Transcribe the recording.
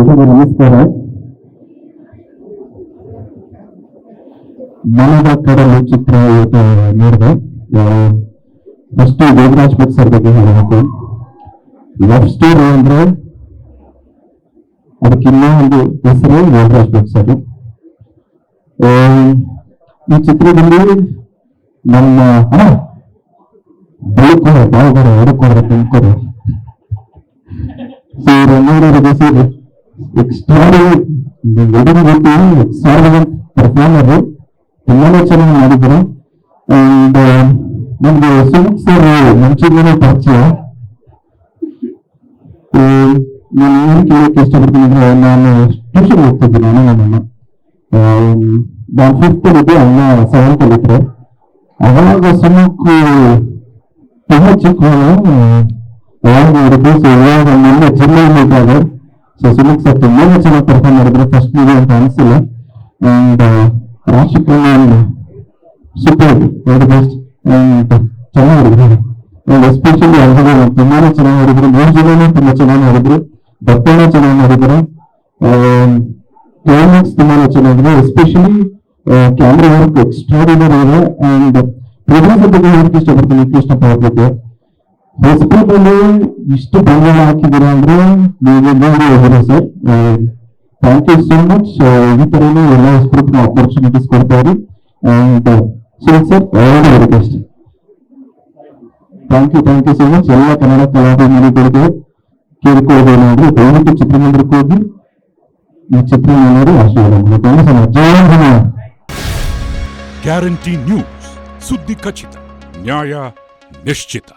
ಎಲ್ರಿಗೂ ನಮಸ್ಕಾರ. ಮನದ ಕಡಲು ಚಿತ್ರ ಇವತ್ತು ನೋಡಿದೆ. ಫಸ್ಟ್ ದೇವರಾಜ್ ಭಟ್ ಸರ್ ಬಗ್ಗೆ ಹೇಳಬೇಕು. ಲವ್ ಸ್ಟೋರಿ ಅಂದ್ರೆ ಅದಕ್ಕಿನ್ನ ಒಂದು ಹೆಸರು ದೇವರಾಜ್ ಭಟ್ ಸರ್. ಈ ಚಿತ್ರದಲ್ಲಿ ನಮ್ಮ ಬೆಳಕೋರ ಬಾವುಗಡೆ ಹೊರಕೋರ ತುಂಬ್ಕೋರು ಪರ್ಫಾರ್ಮರ್ ತುಂಬಾನೇ ಚೆನ್ನಾಗಿ ಮಾಡಿದ್ರು. ಅಂಡ್ ನಮ್ಗೆ ಸುಮುಖ್ ಸರ್ ಮುಂಚೆನೇ ಪರಿಚಯ. ನಾನು ಏನು ಕೇಳಕ್ಕೆ ಇಷ್ಟಪಡ್ತೀನಿ ಅಂದ್ರೆ, ನಾನು ಟ್ಯೂಷನ್ ಹೋಗ್ತಿದ್ದೀನಿ. ನಾನು ಫಿಫ್ತ್ ಅಲ್ಲಿ ಅಣ್ಣ ಸೆವೆಂತ್ ಅಲ್ಲಿದ್ರೆ, ಅವಾಗ ಸುಮುಖ್ ತುಂಬಾ ಚಿಕ್ಕ ಇವಾಗ ನನ್ನ ಜಿಲ್ಲೆಯಲ್ಲಿ ಇದ್ದಾಗ ಸುಮುಖ್ ಸರ್ ತುಂಬಾನೇ ಚೆನ್ನಾಗಿ ಪರ್ಫಾರ್ಮ್ ಮಾಡಿದ್ರು. ಫಸ್ಟ್ ಮೂವಿ ಅಂತ ಅನಿಸಿಲ್ಲ. ಅಂಡ್ ರಾಶಿಕಲ್ ಸೂಪರ್ ವೆರಿ ಬೆಸ್ಟ್ ಅಂಡ್ ಚೆನ್ನಾಗಿ ಮಾಡಿದ್ರು. ಅಂಡ್ ಎಸ್ಪೆಷಲಿ ಅಲ್ವಾ ತುಂಬಾನೇ ಚೆನ್ನಾಗಿ ಮಾಡಿದ್ರು. 3 ಜನನೂ ತುಂಬಾ ಚೆನ್ನಾಗಿ ಮಾಡಿದ್ರು. ಭಕ್ತನ ಚೆನ್ನಾಗಿ ಮಾಡಿದ್ರು. ಕ್ಲೈಮ್ಯಾಕ್ಸ್ ತುಂಬಾನೇ ಚೆನ್ನಾಗಿದೆ. ಎಸ್ಪೆಷಲಿ ಕ್ಯಾಮ್ರಾ ವರ್ಕ್ ಎಕ್ಸ್ಟ್ರಾರ್ಡಿನರಿ ಇದೆ. ಅಂಡ್ ಪ್ರೊಡ್ಯೂಸರ್ ಬಗ್ಗೆ ಹೇಳಕ್ಕೆ ಇಷ್ಟಪಡ್ತೀನಿ. ಕೃಷ್ಣಪ್ಪ ಬಗ್ಗೆ ಫೇಸ್ಬುಕ್ ಇಷ್ಟು ಬಂಡವಾಳ ಹಾಕಿದ್ದೀರಾ ಅಂದ್ರೆ ನೀವು ನೋಡಿ ಹೋಗಿರಿ sir. Thank you so much. ಈ ತರನೇ ಎಲ್ಲ ಸ್ಕ್ರಿಪ್ಟ್ ಆಪರ್ಚುನಿಟೀಸ್ ಕೊಡ್ತಾ ಇರಿ. And sir all the best. Thank you so much. ಎಲ್ಲ ಕನ್ನಡ ಕಲಾಭಿಮಾನಿಗಳಿಗೆ ಕೇಳ್ಕೊಳ್ಳೋದೇನು ಅಂದ್ರೆ, ದಯವಿಟ್ಟು ಚಿತ್ರಮಂದಿರಕ್ಕೆ ಹೋಗಿ ಈ ಚಿತ್ರ ನೋಡಿ ಆಶೀರ್ವಾದ. Thank you so much. Jai Hind. Guarantee news, ಸುದ್ದಿ ಖಚಿತ, ನ್ಯಾಯ ನಿಶ್ಚಿತ.